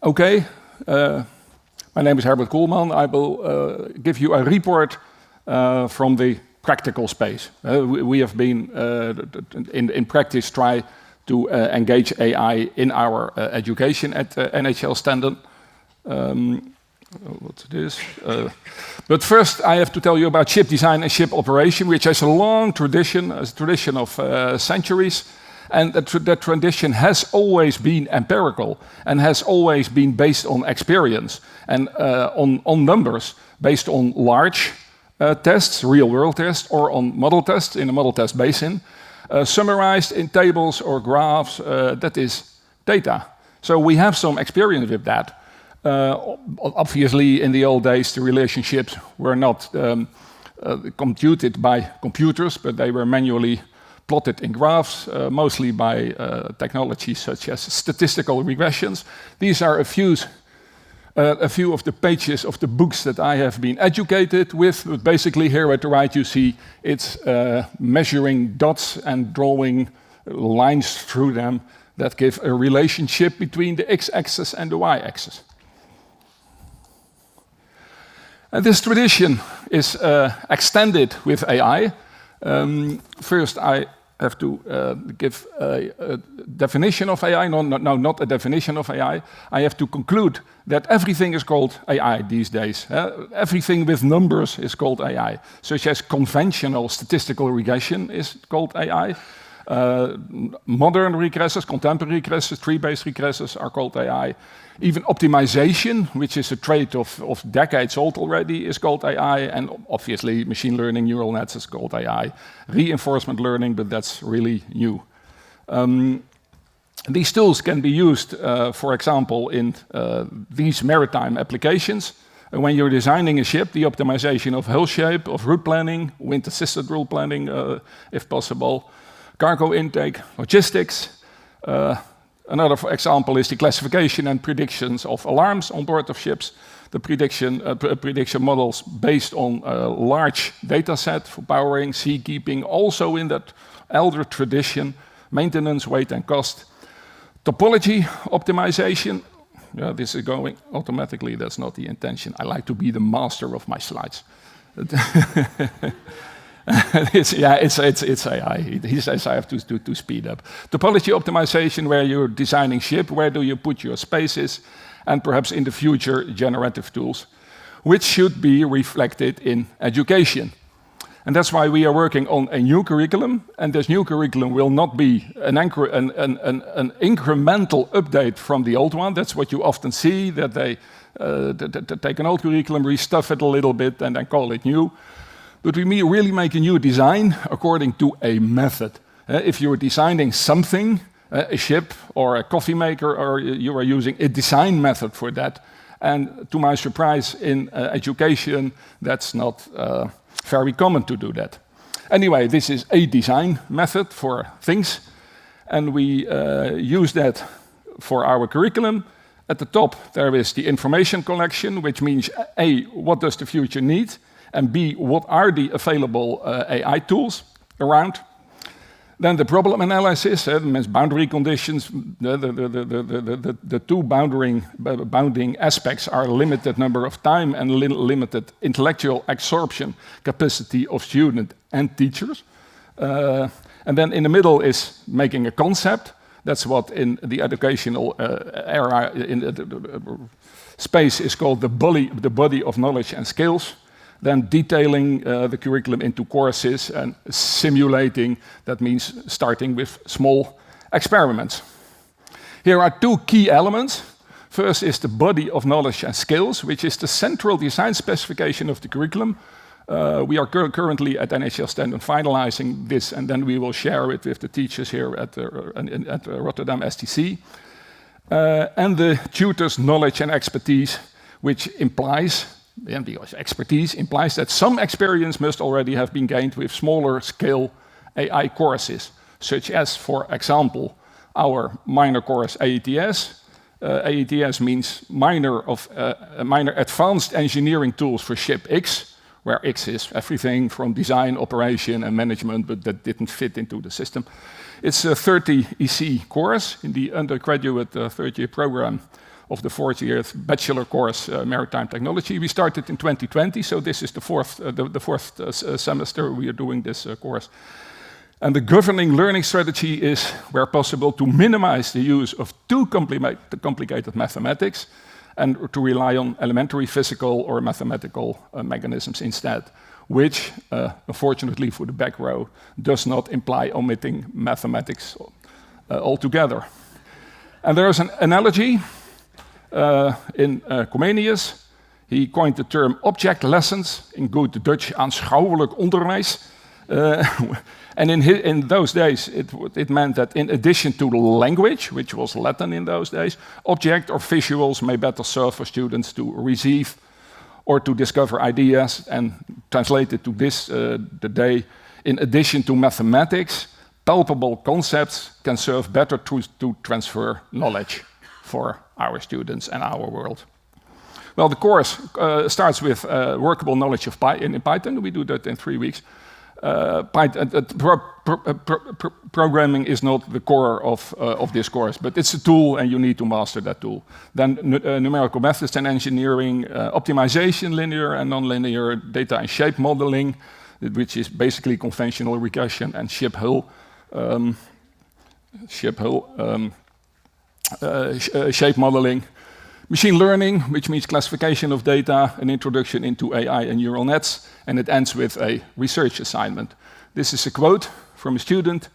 Okay, my name is Herbert Koelman. I will give you a report from the practical space. We have been, in practice, try to engage AI in our education at NHL Standard. What's this? But first, I have to tell you about ship design and ship operation, which has a long tradition, a tradition of centuries. And that tradition has always been empirical and has always been based on experience and on numbers, based on large tests, real-world tests, or on model tests in a model test basin, summarized in tables or graphs. That is data. So we have some experience with that. Obviously, in the old days, the relationships were not computed by computers, but they were manually plotted in graphs, mostly by technologies such as statistical regressions. These are a few of the pages of the books that I have been educated with. But basically, here at the right, you see it's measuring dots and drawing lines through them that give a relationship between the x-axis and the y-axis. And this tradition is extended with AI. First, I have to give a definition of AI. No, not a definition of AI. I have to conclude that everything is called AI these days. Everything with numbers is called AI, such as conventional statistical regression is called AI. Modern regressors, contemporary regressors, tree-based regressors are called AI. Even optimization, which is a trait of decades old already, is called AI. And obviously, machine learning, neural nets is called AI. Reinforcement learning, but that's really new. These tools can be used, for example, in these maritime applications. When you're designing a ship, the optimization of hull shape, of route planning, wind-assisted route planning, if possible, cargo intake, logistics. Another example is the classification and predictions of alarms on board of ships. The prediction models based on a large data set for powering, seakeeping, also in that elder tradition, maintenance, weight and cost. Topology optimization. Yeah, this is going automatically, that's not the intention. I like to be the master of my slides. It's AI. He says I have to speed up. Topology optimization, where you're designing ship, where do you put your spaces, and perhaps in the future, generative tools, which should be reflected in education. And that's why we are working on a new curriculum, and this new curriculum will not be an incremental update from the old one. That's what you often see, that they take an old curriculum, restuff it a little bit, and then call it new. But we really make a new design according to a method. If you're designing something, a ship or a coffee maker, or you are using a design method for that. And to my surprise, in education, that's not very common to do that. Anyway, this is a design method for things. And we use that for our curriculum. At the top, there is the information collection, which means A, what does the future need? And B, what are the available AI tools around? Then the problem analysis, means boundary conditions. The two bounding aspects are limited number of time and limited intellectual absorption capacity of student and teachers. And then in the middle is making a concept. That's what in the educational era, in the space is called the body of knowledge and skills. Then detailing the curriculum into courses and simulating, that means starting with small experiments. Here are two key elements. First is the body of knowledge and skills, which is the central design specification of the curriculum. We are currently at NHL Standard finalizing this, and then we will share it with the teachers here at Rotterdam STC. And the tutor's knowledge and expertise, which implies, because expertise implies that some experience must already have been gained with smaller scale AI courses, such as, for example, our minor course AETS. AETS means minor advanced engineering tools for ship X, where X is everything from design, operation, and management, but that didn't fit into the system. It's a 30 EC course in the undergraduate third-year program of the 4th-year bachelor course, Maritime Technology. We started in 2020, so this is the fourth semester we are doing this course. And the governing learning strategy is, where possible, to minimize the use of too complicated mathematics and to rely on elementary physical or mathematical mechanisms instead, which, unfortunately for the back row, does not imply omitting mathematics altogether. And there is an analogy in Comenius. He coined the term object lessons, in good Dutch aanschouwelijk onderwijs. And in those days, it meant that in addition to the language, which was Latin in those days, object or visuals may better serve for students to receive or to discover ideas. And translated to this today, in addition to mathematics, palpable concepts can serve better to transfer knowledge for our students and our world. Well, the course starts with workable knowledge of in Python. We do that in 3 weeks. Programming is not the core of this course, but it's a tool and you need to master that tool. Then numerical methods and engineering, optimization, linear and nonlinear data and shape modeling, which is basically conventional regression and ship-hull shape modeling. Machine learning, which means classification of data, an introduction into AI and neural nets, and it ends with a research assignment. This is a quote from a student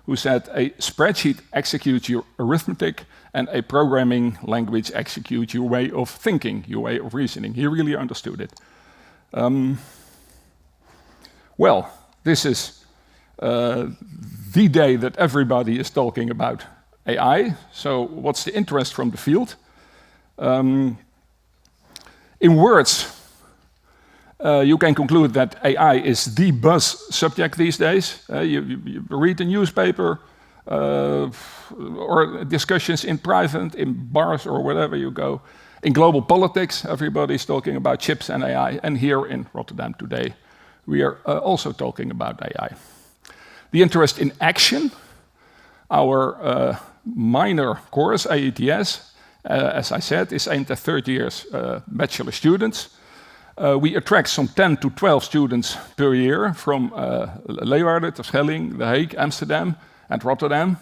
who said, "A spreadsheet executes your arithmetic and a programming language executes your way of thinking, your way of reasoning." He really understood it. Well, this is the day that everybody is talking about AI. So what's the interest from the field? In words, you can conclude that AI is the buzz subject these days. You read the newspaper or discussions in private, in bars or wherever you go. In global politics, everybody's talking about chips and AI. And here in Rotterdam today, we are also talking about AI. The interest in action, our minor course, AETS, as I said, is aimed at 3rd years bachelor students. We attract some 10 to 12 students per year from Leeuwarden, Terschelling, The Hague, Amsterdam, and Rotterdam.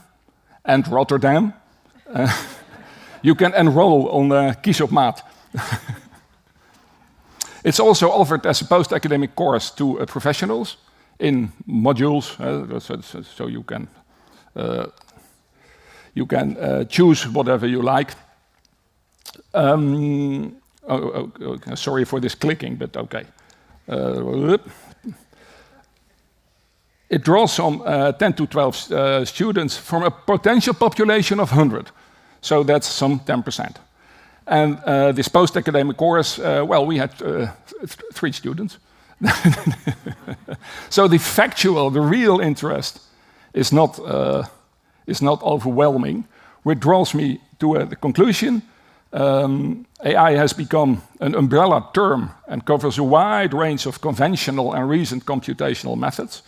You can enroll on Kies op Maat. It's also offered as a post-academic course to professionals in modules, so you can choose whatever you like. Sorry for this clicking, but okay. It draws some 10 to 12 students from a potential population of 100. So that's some 10%. And this post-academic course, well, we had 3 students. So the real interest is not overwhelming, which draws me to the conclusion. AI has become an umbrella term and covers a wide range of conventional and recent computational methods.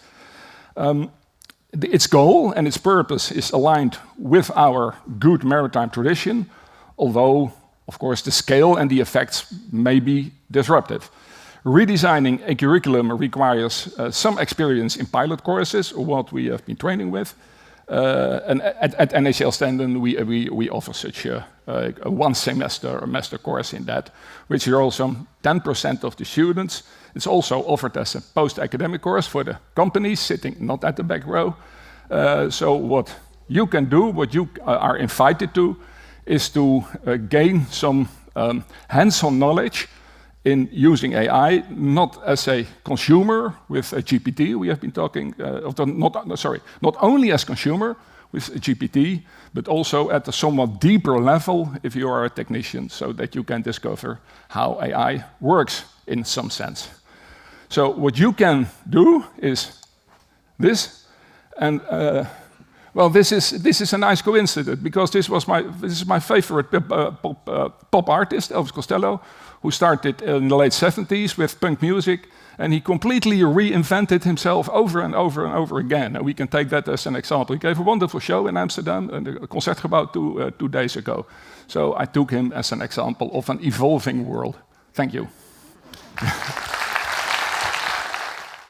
Its goal and its purpose is aligned with our good maritime tradition, although, of course, the scale and the effects may be disruptive. Redesigning a curriculum requires some experience in pilot courses, what we have been training with. And at NHL Stenden, we offer such a 1 semester or master course in that, which enrolls some 10% of the students. It's also offered as a post-academic course for the companies sitting not at the back row. So what you can do, what you are invited to, is to gain some hands-on knowledge in using AI, not as a consumer with a GPT. We have been talking, not only as consumer with a GPT, but also at a somewhat deeper level if you are a technician, so that you can discover how AI works in some sense. So what you can do is this, and Well, this is a nice coincidence, because this is my favorite pop artist, Elvis Costello, who started in the late 70s with punk music, and he completely reinvented himself over and over and over again. And we can take that as an example. He gave a wonderful show in Amsterdam, in the Concertgebouw 2 days ago. So I took him as an example of an evolving world. Thank you.